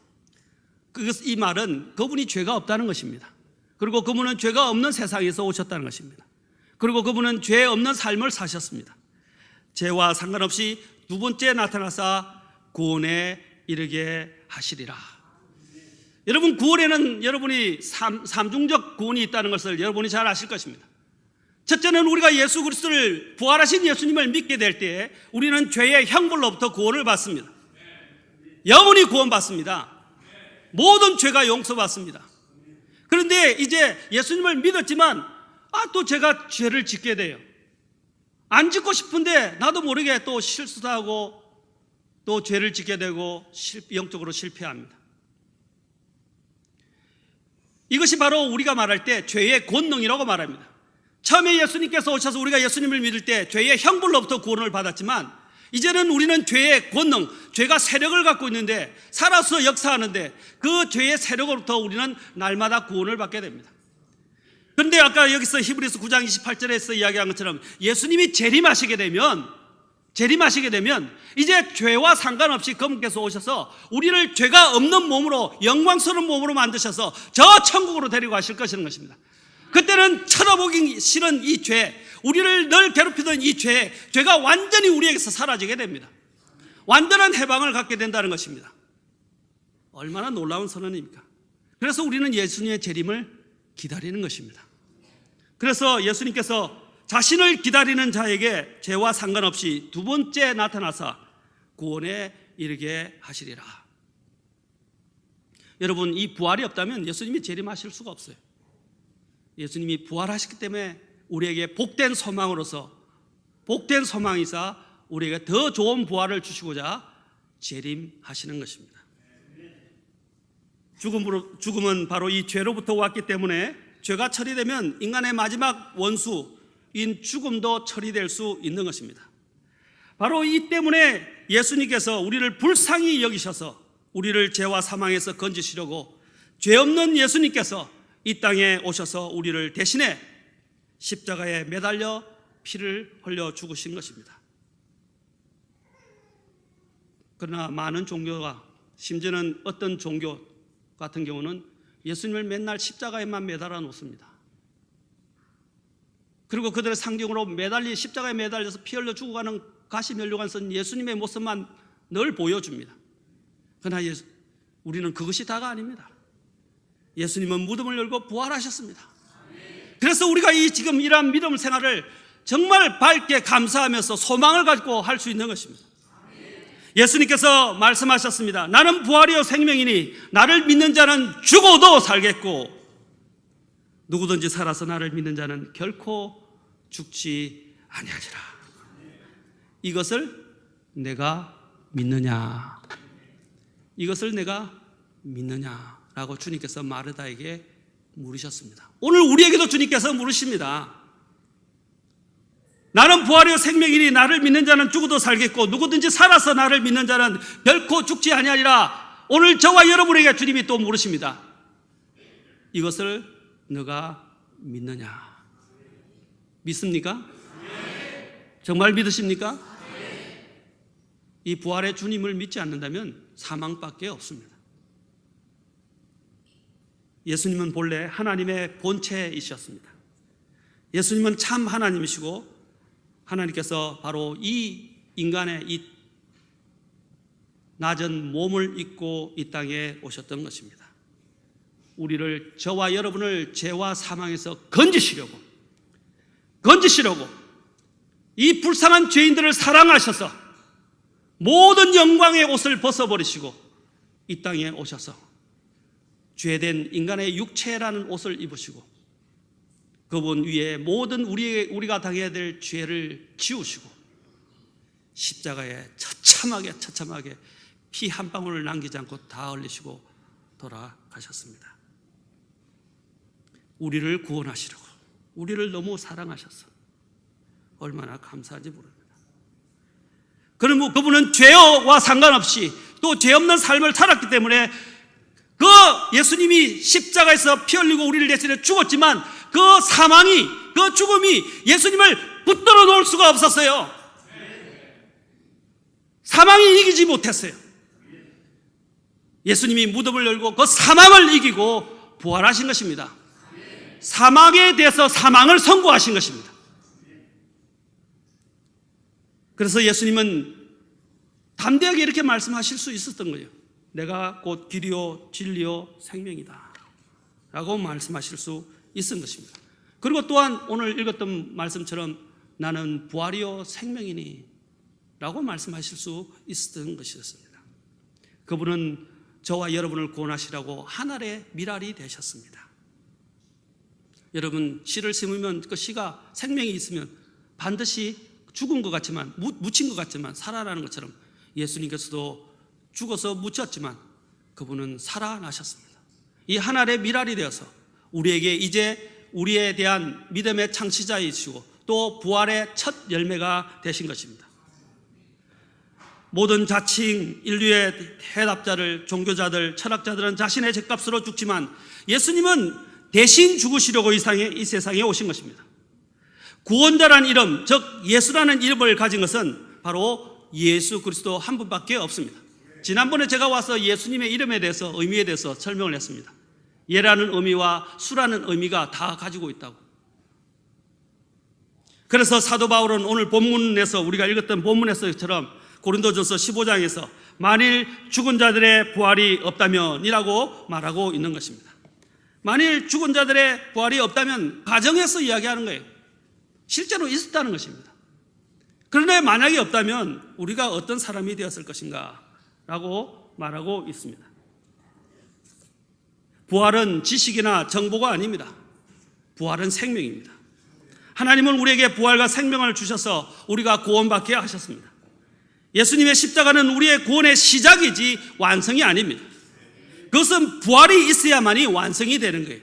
이 말은 그분이 죄가 없다는 것입니다. 그리고 그분은 죄가 없는 세상에서 오셨다는 것입니다. 그리고 그분은 죄 없는 삶을 사셨습니다. 죄와 상관없이 두 번째 나타나사 구원에 이르게 하시리라. 여러분, 구원에는 여러분이 삼중적 구원이 있다는 것을 여러분이 잘 아실 것입니다. 첫째는 우리가 예수 그리스도를, 부활하신 예수님을 믿게 될 때에 우리는 죄의 형벌로부터 구원을 받습니다. 영원히 구원받습니다. 모든 죄가 용서받습니다. 그런데 이제 예수님을 믿었지만 또 제가 죄를 짓게 돼요. 안 짓고 싶은데 나도 모르게 또 실수도 하고 또 죄를 짓게 되고 영적으로 실패합니다. 이것이 바로 우리가 말할 때 죄의 권능이라고 말합니다. 처음에 예수님께서 오셔서 우리가 예수님을 믿을 때 죄의 형벌로부터 구원을 받았지만 이제는 우리는 죄의 권능, 죄가 세력을 갖고 있는데 살아서 역사하는데 그 죄의 세력으로부터 우리는 날마다 구원을 받게 됩니다. 그런데 아까 여기서 히브리서 9장 28절에서 이야기한 것처럼 예수님이 재림하시게 되면 이제 죄와 상관없이 그분께서 오셔서 우리를 죄가 없는 몸으로 영광스러운 몸으로 만드셔서 저 천국으로 데리고 가실 것입니다. 그때는 쳐다보기 싫은 이 죄, 우리를 늘 괴롭히던 이 죄가 완전히 우리에게서 사라지게 됩니다. 완전한 해방을 갖게 된다는 것입니다. 얼마나 놀라운 선언입니까? 그래서 우리는 예수님의 재림을 기다리는 것입니다. 그래서 예수님께서 자신을 기다리는 자에게 죄와 상관없이 두 번째 나타나서 구원에 이르게 하시리라. 여러분, 이 부활이 없다면 예수님이 재림하실 수가 없어요. 예수님이 부활하셨기 때문에 우리에게 복된 소망으로서 복된 소망이사 우리에게 더 좋은 부활을 주시고자 재림하시는 것입니다. 죽음은 바로 이 죄로부터 왔기 때문에 죄가 처리되면 인간의 마지막 원수인 죽음도 처리될 수 있는 것입니다. 바로 이 때문에 예수님께서 우리를 불쌍히 여기셔서 우리를 죄와 사망에서 건지시려고 죄 없는 예수님께서 이 땅에 오셔서 우리를 대신에 십자가에 매달려 피를 흘려 죽으신 것입니다. 그러나 많은 종교가, 심지어는 어떤 종교 같은 경우는 예수님을 맨날 십자가에만 매달아 놓습니다. 그리고 그들의 상징으로 십자가에 매달려서 피 흘려 죽어가는 가시면류관 쓴 예수님의 모습만 늘 보여줍니다. 그러나 우리는 그것이 다가 아닙니다. 예수님은 무덤을 열고 부활하셨습니다. 그래서 우리가 지금 이러한 믿음 생활을 정말 밝게 감사하면서 소망을 가지고 할 수 있는 것입니다. 예수님께서 말씀하셨습니다. 나는 부활이요 생명이니 나를 믿는 자는 죽어도 살겠고 누구든지 살아서 나를 믿는 자는 결코 죽지 아니하리라. 이것을 내가 믿느냐? 이것을 내가 믿느냐라고 주님께서 마르다에게 물으셨습니다. 오늘 우리에게도 주님께서 물으십니다. 나는 부활이요 생명이니 나를 믿는 자는 죽어도 살겠고 누구든지 살아서 나를 믿는 자는 결코 죽지 아니하리라. 오늘 저와 여러분에게 주님이 또 물으십니다. 이것을 너가 믿느냐? 믿습니까? 정말 믿으십니까? 이 부활의 주님을 믿지 않는다면 사망밖에 없습니다. 예수님은 본래 하나님의 본체이셨습니다. 예수님은 참 하나님이시고 하나님께서 바로 이 인간의 이 낮은 몸을 입고 이 땅에 오셨던 것입니다. 우리를, 저와 여러분을 죄와 사망에서 건지시려고 이 불쌍한 죄인들을 사랑하셔서 모든 영광의 옷을 벗어버리시고 이 땅에 오셔서 죄된 인간의 육체라는 옷을 입으시고 그분 위에 모든 우리가 당해야 될 죄를 지우시고 십자가에 처참하게 피 한 방울을 남기지 않고 다 흘리시고 돌아가셨습니다. 우리를 구원하시려고, 우리를 너무 사랑하셔서 얼마나 감사한지 모릅니다. 그러면 그분은 죄와 상관없이 또 죄 없는 삶을 살았기 때문에 그 예수님이 십자가에서 피 흘리고 우리를 대신해 죽었지만 그 사망이, 그 죽음이 예수님을 붙들어 놓을 수가 없었어요. 사망이 이기지 못했어요. 예수님이 무덤을 열고 그 사망을 이기고 부활하신 것입니다. 사망에 대해서 사망을 선고하신 것입니다. 그래서 예수님은 담대하게 이렇게 말씀하실 수 있었던 거예요. 내가 곧 길이요 진리요 생명이다 라고 말씀하실 수 있은 것입니다. 그리고 또한 오늘 읽었던 말씀처럼 나는 부활이요 생명이니 라고 말씀하실 수 있었던 것이었습니다. 그분은 저와 여러분을 구원하시라고 하늘의 미랄이 되셨습니다. 여러분, 씨를 심으면 그 씨가 생명이 있으면 반드시 죽은 것 같지만, 묻힌 것 같지만 살아나는 것처럼 예수님께서도 죽어서 묻혔지만 그분은 살아나셨습니다. 이 하늘의 미랄이 되어서 우리에게 이제 우리에 대한 믿음의 창시자이시고 또 부활의 첫 열매가 되신 것입니다. 모든 자칭 인류의 해답자들, 종교자들, 철학자들은 자신의 죗값으로 죽지만 예수님은 대신 죽으시려고 이 세상에 오신 것입니다. 구원자란 이름, 즉 예수라는 이름을 가진 것은 바로 예수 그리스도 한 분밖에 없습니다. 지난번에 제가 와서 예수님의 이름에 대해서, 의미에 대해서 설명을 했습니다. 예라는 의미와 수라는 의미가 다 가지고 있다고. 그래서 사도 바울은 오늘 본문에서, 우리가 읽었던 본문에서처럼 고린도전서 15장에서 만일 죽은 자들의 부활이 없다면 이라고 말하고 있는 것입니다. 만일 죽은 자들의 부활이 없다면 가정에서 이야기하는 거예요. 실제로 있었다는 것입니다. 그런데 만약에 없다면 우리가 어떤 사람이 되었을 것인가 라고 말하고 있습니다. 부활은 지식이나 정보가 아닙니다. 부활은 생명입니다. 하나님은 우리에게 부활과 생명을 주셔서 우리가 구원받게 하셨습니다. 예수님의 십자가는 우리의 구원의 시작이지 완성이 아닙니다. 그것은 부활이 있어야만이 완성이 되는 거예요.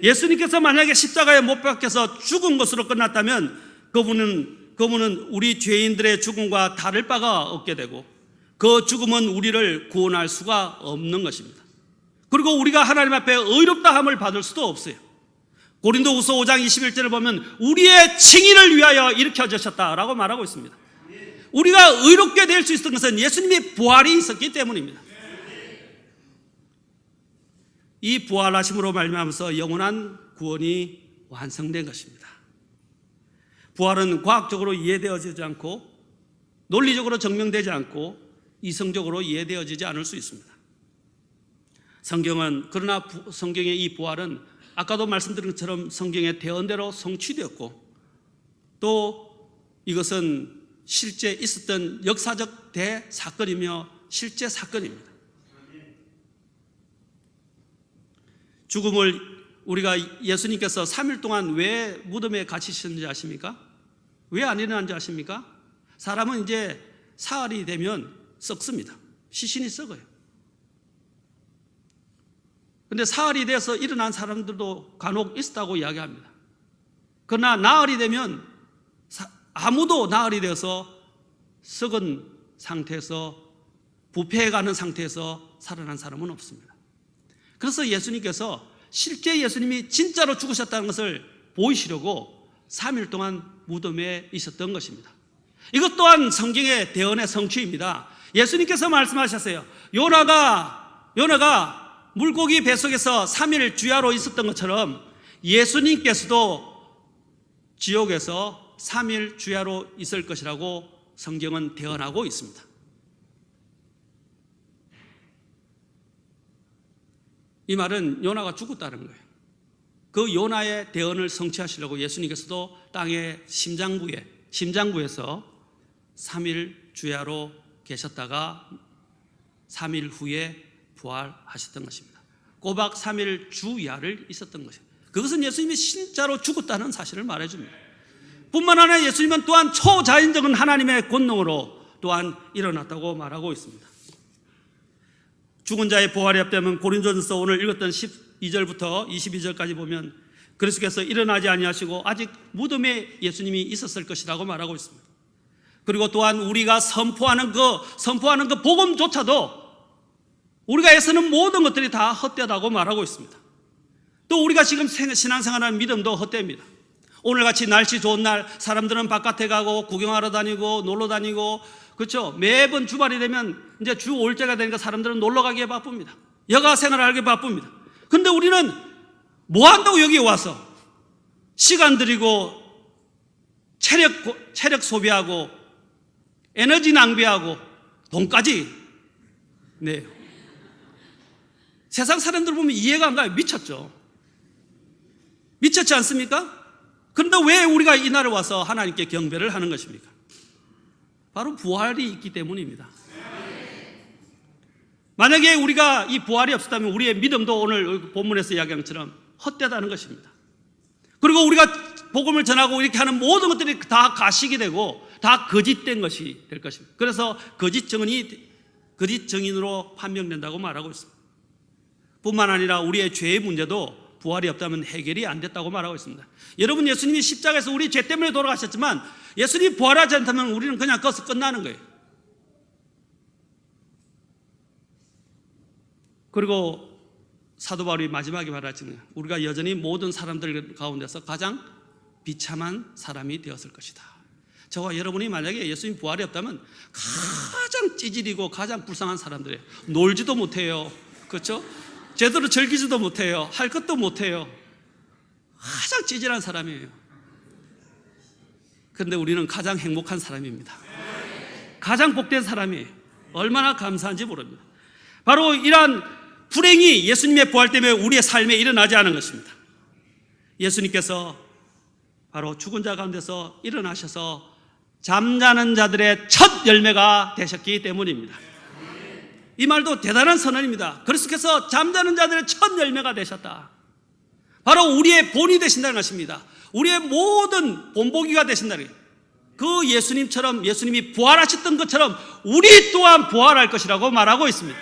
예수님께서 만약에 십자가에 못 박혀서 죽은 것으로 끝났다면 그분은 우리 죄인들의 죽음과 다를 바가 없게 되고 그 죽음은 우리를 구원할 수가 없는 것입니다. 그리고 우리가 하나님 앞에 의롭다함을 받을 수도 없어요. 고린도후서 5장 21절을 보면 우리의 칭의를 위하여 일으켜주셨다라고 말하고 있습니다. 우리가 의롭게 될 수 있었던 것은 예수님의 부활이 있었기 때문입니다. 이 부활하심으로 말미암아서 영원한 구원이 완성된 것입니다. 부활은 과학적으로 이해되어지지 않고 논리적으로 증명되지 않고 이성적으로 이해되어지지 않을 수 있습니다. 그러나 성경의 이 부활은 아까도 말씀드린 것처럼 성경의 대언대로 성취되었고 또 이것은 실제 있었던 역사적 대사건이며 실제 사건입니다. 죽음을 우리가 예수님께서 3일 동안 왜 무덤에 갇히셨는지 아십니까? 왜 안 일어난지 아십니까? 사람은 이제 사흘이 되면 썩습니다. 시신이 썩어요. 그런데 사흘이 돼서 일어난 사람들도 간혹 있었다고 이야기합니다. 그러나 나흘이 되면 아무도 나흘이 되어서 썩은 상태에서 부패해가는 상태에서 살아난 사람은 없습니다. 그래서 예수님께서 실제 예수님이 진짜로 죽으셨다는 것을 보이시려고 3일 동안 무덤에 있었던 것입니다. 이것 또한 성경의 대언의 성취입니다. 예수님께서 말씀하셨어요. 요나가 물고기 뱃속에서 3일 주야로 있었던 것처럼 예수님께서도 지옥에서 3일 주야로 있을 것이라고 성경은 대언하고 있습니다. 이 말은 요나가 죽었다는 거예요. 그 요나의 대언을 성취하시려고 예수님께서도 땅의 심장부에서 3일 주야로 계셨다가 3일 후에 부활하셨던 것입니다. 꼬박 3일 주야를 있었던 것입니다. 그것은 예수님이 진짜로 죽었다는 사실을 말해줍니다. 뿐만 아니라 예수님은 또한 초자연적인 하나님의 권능으로 또한 일어났다고 말하고 있습니다. 죽은 자의 부활이 없다면 고린도전서 오늘 읽었던 12절부터 22절까지 보면 그리스도께서 일어나지 아니하시고 아직 무덤에 예수님이 있었을 것이라고 말하고 있습니다. 그리고 또한 우리가 선포하는 그 복음조차도 우리가 애쓰는 모든 것들이 다 헛되다고 말하고 있습니다. 또 우리가 지금 신앙생활하는 믿음도 헛됩니다. 오늘같이 날씨 좋은 날 사람들은 바깥에 가고 구경하러 다니고 놀러 다니고 그렇죠? 매번 주말이 되면 이제 주 5일째가 되니까 사람들은 놀러 가기에 바쁩니다. 여가 생활하기에 바쁩니다. 근데 우리는 뭐 한다고 여기 와서 시간 들이고 체력 소비하고 에너지 낭비하고 돈까지 내요. 세상 사람들 보면 이해가 안 가요. 미쳤죠. 미쳤지 않습니까? 그런데 왜 우리가 이 날에 와서 하나님께 경배를 하는 것입니까? 바로 부활이 있기 때문입니다. 만약에 우리가 이 부활이 없었다면 우리의 믿음도 오늘 본문에서 이야기한 것처럼 헛되다는 것입니다. 그리고 우리가 복음을 전하고 이렇게 하는 모든 것들이 다 가식이 되고 다 거짓된 것이 될 것입니다. 그래서 거짓 증인으로 판명된다고 말하고 있습니다. 뿐만 아니라 우리의 죄의 문제도 부활이 없다면 해결이 안 됐다고 말하고 있습니다. 여러분, 예수님이 십자가에서 우리 죄 때문에 돌아가셨지만 예수님이 부활하지 않다면 우리는 그냥 거기서 끝나는 거예요. 그리고 사도 바울이 마지막에 말하지만 우리가 여전히 모든 사람들 가운데서 가장 비참한 사람이 되었을 것이다. 저와 여러분이 만약에 예수님 부활이 없다면 가장 찌질이고 가장 불쌍한 사람들이에요. 놀지도 못해요. 그렇죠? 제대로 즐기지도 못해요. 할 것도 못해요. 가장 찌질한 사람이에요. 그런데 우리는 가장 행복한 사람입니다. 가장 복된 사람이에요. 얼마나 감사한지 모릅니다. 바로 이러한 불행이 예수님의 부활 때문에 우리의 삶에 일어나지 않은 것입니다. 예수님께서 바로 죽은 자 가운데서 일어나셔서 잠자는 자들의 첫 열매가 되셨기 때문입니다. 이 말도 대단한 선언입니다. 그리스도께서 잠자는 자들의 첫 열매가 되셨다. 바로 우리의 본이 되신다는 것입니다. 우리의 모든 본보기가 되신다는 거예요. 그 예수님처럼, 예수님이 부활하셨던 것처럼 우리 또한 부활할 것이라고 말하고 있습니다.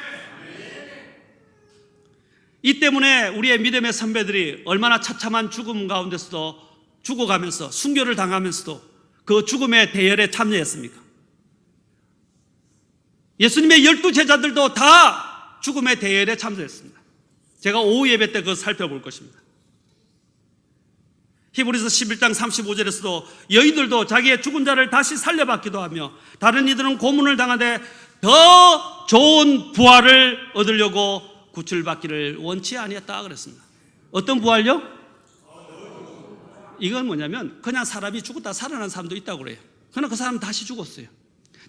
이 때문에 우리의 믿음의 선배들이 얼마나 처참한 죽음 가운데서도 죽어가면서 순교를 당하면서도 그 죽음의 대열에 참여했습니까? 예수님의 12제자들도 다 죽음의 대열에 참여했습니다. 제가 오후 예배 때 그거 살펴볼 것입니다. 히브리서 11장 35절에서도 여인들도 자기의 죽은 자를 다시 살려받기도 하며 다른 이들은 고문을 당하되 더 좋은 부활을 얻으려고 구출받기를 원치 아니했다 그랬습니다. 어떤 부활요? 이건 뭐냐면 그냥 사람이 죽었다 살아난 사람도 있다고 그래요. 그러나 그 사람은 다시 죽었어요.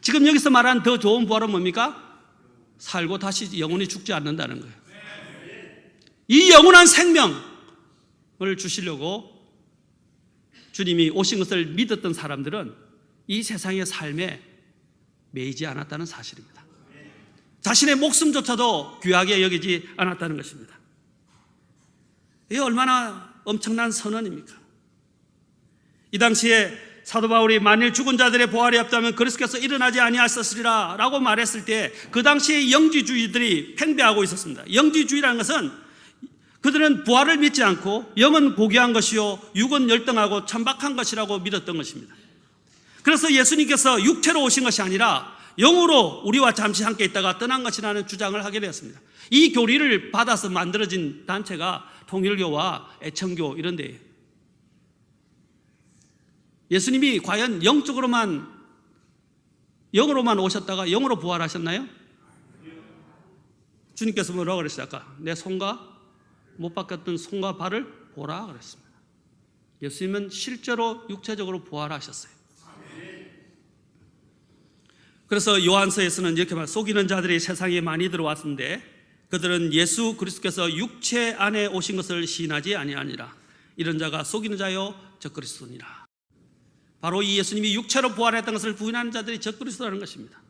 지금 여기서 말하는 더 좋은 부활은 뭡니까? 살고 다시 영원히 죽지 않는다는 거예요. 이 영원한 생명을 주시려고 주님이 오신 것을 믿었던 사람들은 이 세상의 삶에 매이지 않았다는 사실입니다. 자신의 목숨조차도 귀하게 여기지 않았다는 것입니다. 이게 얼마나 엄청난 선언입니까? 이 당시에 사도 바울이 만일 죽은 자들의 부활이 없다면 그리스도께서 일어나지 아니하셨으리라 라고 말했을 때 그 당시에 영지주의들이 팽배하고 있었습니다. 영지주의라는 것은 그들은 부활을 믿지 않고 영은 고귀한 것이요 육은 열등하고 천박한 것이라고 믿었던 것입니다. 그래서 예수님께서 육체로 오신 것이 아니라 영으로 우리와 잠시 함께 있다가 떠난 것이라는 주장을 하게 되었습니다. 이 교리를 받아서 만들어진 단체가 통일교와 애청교 이런 데예요. 예수님이 과연 영으로만 오셨다가 영으로 부활하셨나요? 주님께서 뭐라고 그랬어요? 아까 내 손과 못 박혔던 손과 발을 보라 그랬습니다. 예수님은 실제로 육체적으로 부활하셨어요. 그래서 요한서에서는 이렇게 말, 속이는 자들이 세상에 많이 들어왔는데 그들은 예수 그리스도께서 육체 안에 오신 것을 시인하지 아니하니라. 이런 자가 속이는 자요 적그리스도니라. 바로 이 예수님이 육체로 부활했던 것을 부인하는 자들이 적그리스도라는 것입니다.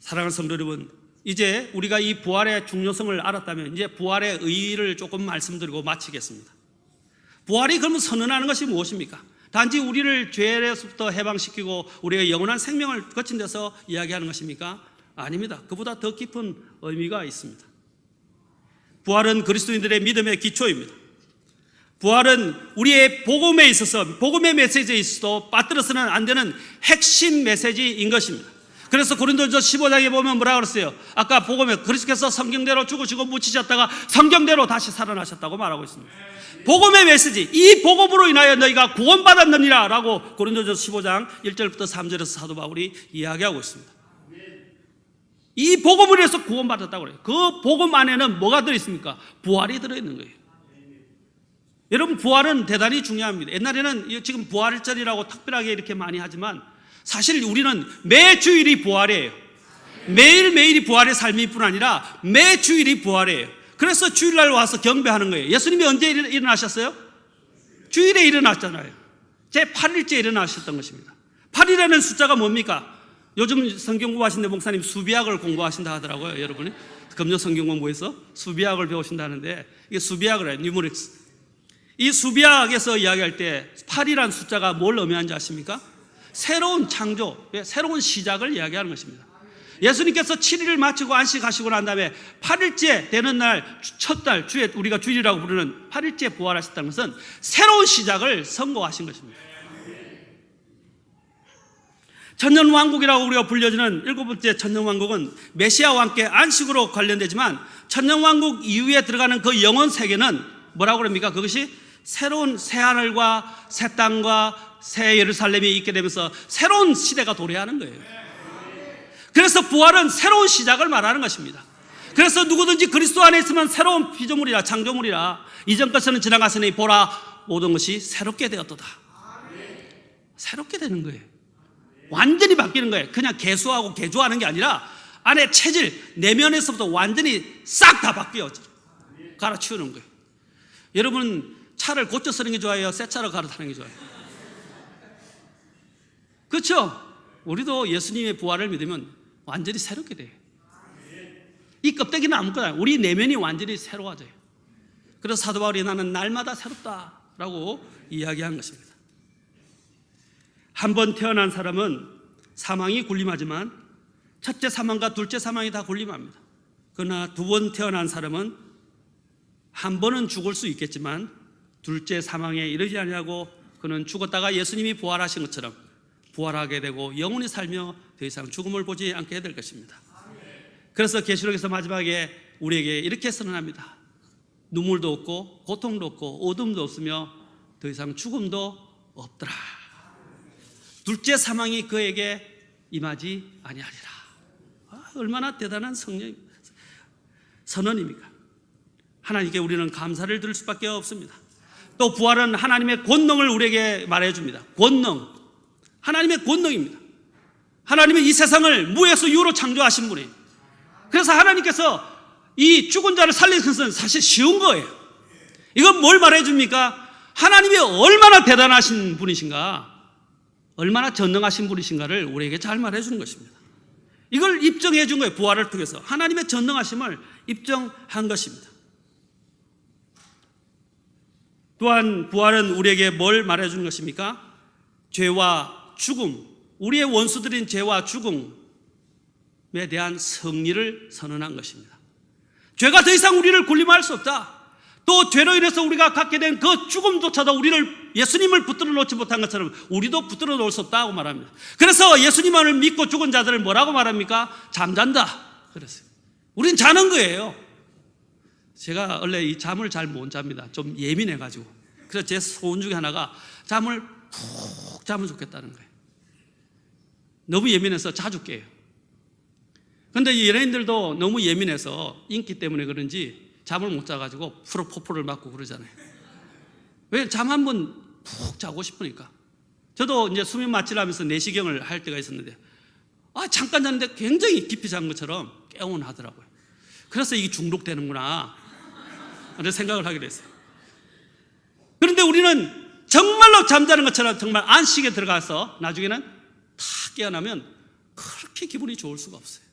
사랑하는 성도 여러분, 이제 우리가 이 부활의 중요성을 알았다면 이제 부활의 의의를 조금 말씀드리고 마치겠습니다. 부활이 그러면 선언하는 것이 무엇입니까? 단지 우리를 죄에서부터 해방시키고 우리의 영원한 생명을 거친 데서 이야기하는 것입니까? 아닙니다. 그보다 더 깊은 의미가 있습니다. 부활은 그리스도인들의 믿음의 기초입니다. 부활은 우리의 복음에 있어서 복음의 메시지에 있어도 빠뜨려서는 안 되는 핵심 메시지인 것입니다. 그래서 고린도전서 15장에 보면 뭐라고 그랬어요? 아까 복음에 그리스도께서 성경대로 죽으시고 묻히셨다가 성경대로 다시 살아나셨다고 말하고 있습니다. 복음의 메시지, 이 복음으로 인하여 너희가 구원받았느니라 라고 고린도전서 15장 1절부터 3절에서 사도 바울이 이야기하고 있습니다. 이 복음을 위해서 구원받았다고 그래요. 그 복음 안에는 뭐가 들어있습니까? 부활이 들어있는 거예요. 여러분, 부활은 대단히 중요합니다. 옛날에는 지금 부활절이라고 특별하게 이렇게 많이 하지만 사실 우리는 매 주일이 부활이에요. 매일매일이 부활의 삶일 뿐 아니라 매 주일이 부활이에요. 그래서 주일날 와서 경배하는 거예요. 예수님이 언제 일어나셨어요? 주일에 일어났잖아요. 제 8일째 일어나셨던 것입니다. 8이라는 숫자가 뭡니까? 요즘 성경 공부하시는 목사님 수비학을 공부하신다 하더라고요. 여러분이 금요 성경 공부에서 수비학을 배우신다는데 이게 수비학을 해요. 뉴머릭스. 이 수비학에서 이야기할 때 8이라는 숫자가 뭘 의미하는지 아십니까? 새로운 창조, 새로운 시작을 이야기하는 것입니다. 예수님께서 7일을 마치고 안식하시고 난 다음에 8일째 되는 날, 첫 달, 주에 우리가 주일이라고 부르는 8일째 부활하셨다는 것은 새로운 시작을 선고하신 것입니다. 천년왕국이라고 우리가 불려지는 일곱 번째 천년왕국은 메시아와 함께 안식으로 관련되지만, 천년왕국 이후에 들어가는 그 영원 세계는 뭐라고 그럽니까? 그것이 새로운 새하늘과 새 땅과 새 예루살렘이 있게 되면서 새로운 시대가 도래하는 거예요. 그래서 부활은 새로운 시작을 말하는 것입니다. 그래서 누구든지 그리스도 안에 있으면 새로운 피조물이라, 창조물이라, 이전 것은 지나갔으니 보라 모든 것이 새롭게 되었도다. 새롭게 되는 거예요. 완전히 바뀌는 거예요. 그냥 개수하고 개조하는 게 아니라 안에 체질, 내면에서부터 완전히 싹 다 바뀌어 갈아치우는 거예요. 여러분 차를 고쳐 쓰는 게 좋아요? 새 차로 갈아타는 게 좋아요? 그렇죠? 우리도 예수님의 부활을 믿으면 완전히 새롭게 돼요. 이 껍데기는 아무것도 아니에요. 우리 내면이 완전히 새로워져요. 그래서 사도 바울이 나는 날마다 새롭다라고 이야기한 것입니다. 한 번 태어난 사람은 사망이 군림하지만 첫째 사망과 둘째 사망이 다 군림합니다. 그러나 두 번 태어난 사람은 한 번은 죽을 수 있겠지만 둘째 사망에 이르지 아니하고 그는 죽었다가 예수님이 부활하신 것처럼 부활하게 되고 영원히 살며 더 이상 죽음을 보지 않게 될 것입니다. 그래서 계시록에서 마지막에 우리에게 이렇게 선언합니다. 눈물도 없고 고통도 없고 어둠도 없으며 더 이상 죽음도 없더라. 둘째 사망이 그에게 임하지 아니하리라. 얼마나 대단한 선언입니까? 하나님께 우리는 감사를 드릴 수밖에 없습니다. 또 부활은 하나님의 권능을 우리에게 말해줍니다. 권능, 하나님의 권능입니다. 하나님은 이 세상을 무에서 유로 창조하신 분이에요. 그래서 하나님께서 이 죽은 자를 살리는 것은 사실 쉬운 거예요. 이건 뭘 말해줍니까? 하나님이 얼마나 대단하신 분이신가, 얼마나 전능하신 분이신가를 우리에게 잘 말해주는 것입니다. 이걸 입증해 준 거예요. 부활을 통해서 하나님의 전능하심을 입증한 것입니다. 또한 부활은 우리에게 뭘 말해주는 것입니까? 죄와 죽음, 우리의 원수들인 죄와 죽음에 대한 승리를 선언한 것입니다. 죄가 더 이상 우리를 군림할 수 없다. 또 죄로 인해서 우리가 갖게 된 그 죽음조차도 우리를, 예수님을 붙들어 놓지 못한 것처럼 우리도 붙들어 놓을 수 없다고 말합니다. 그래서 예수님을 믿고 죽은 자들을 뭐라고 말합니까? 잠잔다 그랬어요. 우린 자는 거예요. 제가 원래 이 잠을 잘 못 잡니다. 좀 예민해가지고. 그래서 제 소원 중에 하나가 잠을 푹 자면 좋겠다는 거예요. 너무 예민해서 자주 깨요. 그런데 연예인들도 너무 예민해서 인기 때문에 그런지 잠을 못 자가지고 프로포폴을 맞고 그러잖아요. 왜? 잠 한 번 푹 자고 싶으니까. 저도 이제 수면 마취를 하면서 내시경을 할 때가 있었는데, 잠깐 잤는데 굉장히 깊이 잔 것처럼 개운하더라고요. 그래서 이게 중독되는구나 라는 생각을 하게 됐어요. 그런데 우리는 정말로 잠자는 것처럼 정말 안식에 들어가서 나중에는 탁 깨어나면 그렇게 기분이 좋을 수가 없어요.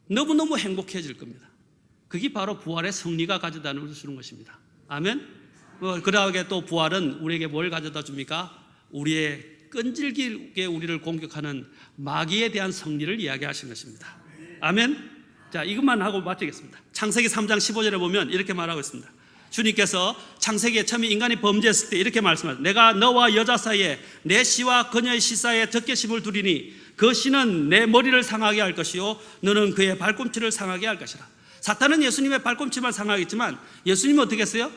너무너무 행복해질 겁니다. 그게 바로 부활의 승리가 가져다 주는 것입니다. 아멘? 그러하게 또 부활은 우리에게 뭘 가져다 줍니까? 우리의 끈질기게 우리를 공격하는 마귀에 대한 승리를 이야기하신 것입니다. 아멘? 자, 이것만 하고 마치겠습니다. 창세기 3장 15절에 보면 이렇게 말하고 있습니다. 주님께서 창세기에 처음에 인간이 범죄했을 때 이렇게 말씀하셨습니다. 내가 너와 여자 사이에 내 씨와 그녀의 씨 사이에 적개심을 두리니 그 씨는 내 머리를 상하게 할 것이요 너는 그의 발꿈치를 상하게 할 것이라. 사탄은 예수님의 발꿈치만 상하겠지만 예수님은 어떻게 했어요?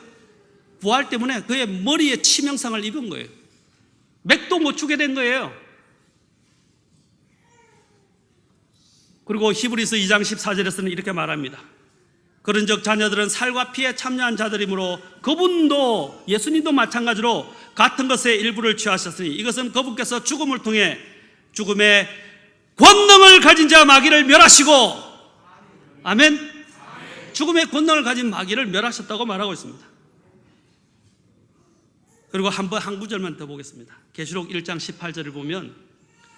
부활 때문에 그의 머리에 치명상을 입은 거예요. 맥도 못 추게 된 거예요. 그리고 히브리서 2장 14절에서는 이렇게 말합니다. 그런즉 자녀들은 살과 피에 참여한 자들이므로 그분도, 예수님도 마찬가지로 같은 것의 일부를 취하셨으니 이것은 그분께서 죽음을 통해 죽음의 권능을 가진 자 마귀를 멸하시고, 아멘. 죽음의 권능을 가진 마귀를 멸하셨다고 말하고 있습니다. 그리고 한 구절만 더 보겠습니다. 계시록 1장 18절을 보면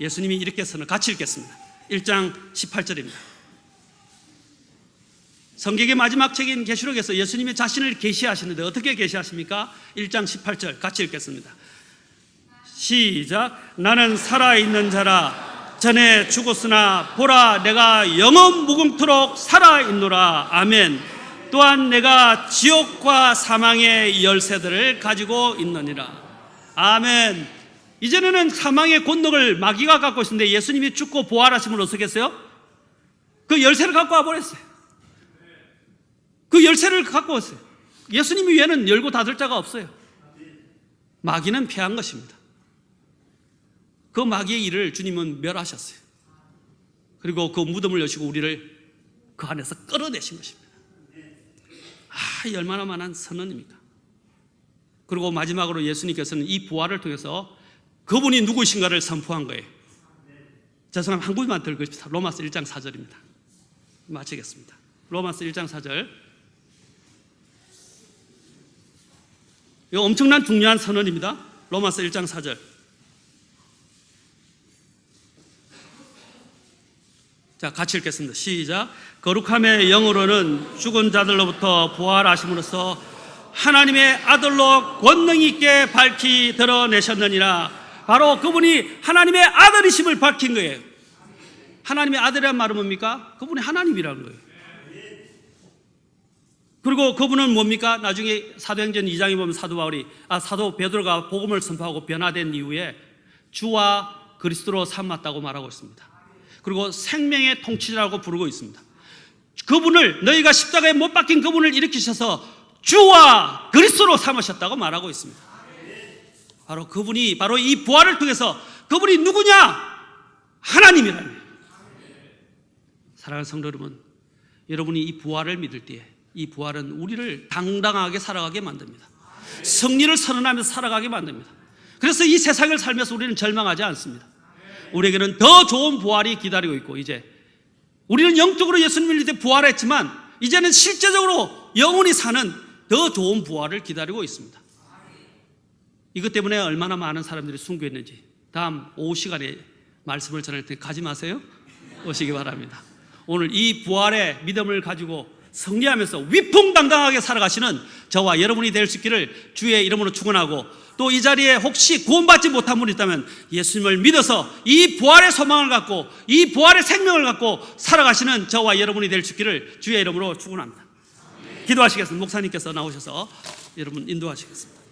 예수님이 이렇게 선언, 같이 읽겠습니다. 1장 18절입니다. 성경의 마지막 책인 계시록에서 예수님이 자신을 계시하시는데 어떻게 계시하십니까? 1장 18절 같이 읽겠습니다. 시작. 나는 살아있는 자라 전에 죽었으나 보라 내가 영원 무궁토록 살아있노라. 아멘. 또한 내가 지옥과 사망의 열쇠들을 가지고 있느니라. 아멘. 이전에는 사망의 권능을 마귀가 갖고 있었는데 예수님이 죽고 부활하심을 어떻게 했어요? 그 열쇠를 갖고 와버렸어요. 그 열쇠를 갖고 왔어요. 예수님 위에는 열고 닫을 자가 없어요. 마귀는 패한 것입니다. 그 마귀의 일을 주님은 멸하셨어요. 그리고 그 무덤을 여시고 우리를 그 안에서 끌어내신 것입니다. 이 얼마나 많은 선언입니까? 그리고 마지막으로 예수님께서는 이 부활을 통해서 그분이 누구신가를 선포한 거예요. 죄송합니다. 한 구절만 들고 싶습니다. 로마서 1장 4절입니다. 마치겠습니다. 로마서 1장 4절. 이거 엄청난 중요한 선언입니다. 로마서 1장 4절. 자, 같이 읽겠습니다. 시작. 거룩함의 영으로는 죽은 자들로부터 부활하심으로써 하나님의 아들로 권능 있게 밝히 드러내셨느니라. 바로 그분이 하나님의 아들이심을 밝힌 거예요. 하나님의 아들이란 말은 뭡니까? 그분이 하나님이라는 거예요. 그리고 그분은 뭡니까? 나중에 사도행전 2장에 보면 사도 베드로가 복음을 선포하고 변화된 이후에 주와 그리스도로 삼았다고 말하고 있습니다. 그리고 생명의 통치자라고 부르고 있습니다. 그분을, 너희가 십자가에 못 박힌 그분을 일으키셔서 주와 그리스도로 삼으셨다고 말하고 있습니다. 바로 그분이, 바로 이 부활을 통해서 그분이 누구냐? 하나님이라는 거예요. 사랑하는 성도 여러분, 여러분이 이 부활을 믿을 때에 이 부활은 우리를 당당하게 살아가게 만듭니다. 승리를 선언하면서 살아가게 만듭니다. 그래서 이 세상을 살면서 우리는 절망하지 않습니다. 우리에게는 더 좋은 부활이 기다리고 있고, 이제 우리는 영적으로 예수님을 믿을 때 부활했지만 이제는 실제적으로 영원히 사는 더 좋은 부활을 기다리고 있습니다. 이것 때문에 얼마나 많은 사람들이 순교했는지 다음 오후 시간에 말씀을 전할 때 가지 마세요. 오시기 바랍니다. 오늘 이 부활의 믿음을 가지고 승리하면서 위풍당당하게 살아가시는 저와 여러분이 될 수 있기를 주의 이름으로 축원하고, 또 이 자리에 혹시 구원받지 못한 분이 있다면 예수님을 믿어서 이 부활의 소망을 갖고 이 부활의 생명을 갖고 살아가시는 저와 여러분이 될 수 있기를 주의 이름으로 축원합니다. 기도하시겠습니다. 목사님께서 나오셔서 여러분 인도하시겠습니다.